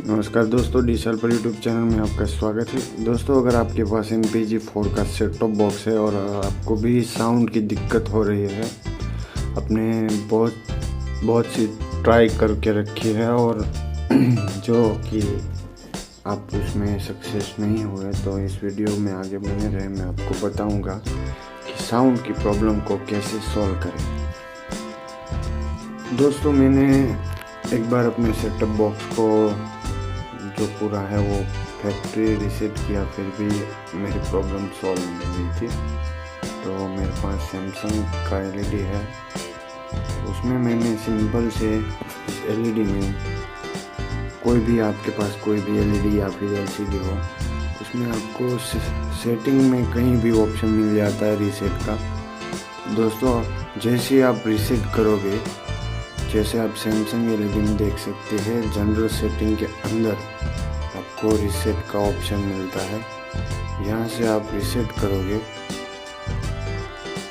नमस्कार दोस्तों, डी साल पर यूट्यूब चैनल में आपका स्वागत है। दोस्तों, अगर आपके पास MPG-4 का सेट टॉप बॉक्स है और आपको भी साउंड की दिक्कत हो रही है, आपने बहुत सी ट्राई करके रखी है और जो कि आप उसमें सक्सेस नहीं हुए, तो इस वीडियो में आगे बने रहे। मैं आपको बताऊंगा कि साउंड की प्रॉब्लम को कैसे सॉल्व करें। दोस्तों, मैंने एक बार अपने सेटअप बॉक्स को जो पूरा है वो फैक्ट्री रीसेट किया, फिर भी मेरी प्रॉब्लम सॉल्व नहीं हुई थी। तो मेरे पास सैमसंग का LED है, उसमें मैंने सिंपल से LED में कोई भी आपके पास कोई भी LED या फिर LCD हो, उसमें आपको सेटिंग में कहीं भी ऑप्शन मिल जाता है रीसेट का। दोस्तों, जैसे आप रीसेट करोगे, जैसे आप सैमसंग LED में देख सकते हैं, जनरल सेटिंग के अंदर आपको रीसेट का ऑप्शन मिलता है। यहाँ से आप रीसेट करोगे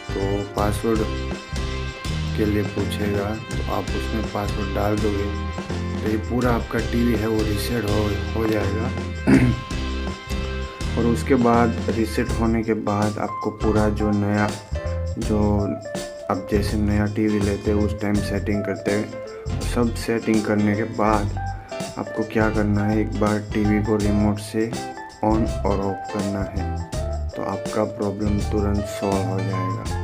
तो पासवर्ड के लिए पूछेगा, तो आप उसमें पासवर्ड डाल दोगे तो ये पूरा आपका टीवी है वो रीसेट हो जाएगा। और उसके बाद रीसेट होने के बाद आपको पूरा जो आप जैसे नया टीवी लेते हैं उस टाइम सेटिंग करते हैं, सब सेटिंग करने के बाद आपको क्या करना है, एक बार टीवी को रिमोट से ऑन और ऑफ करना है, तो आपका प्रॉब्लम तुरंत सॉल्व हो जाएगा।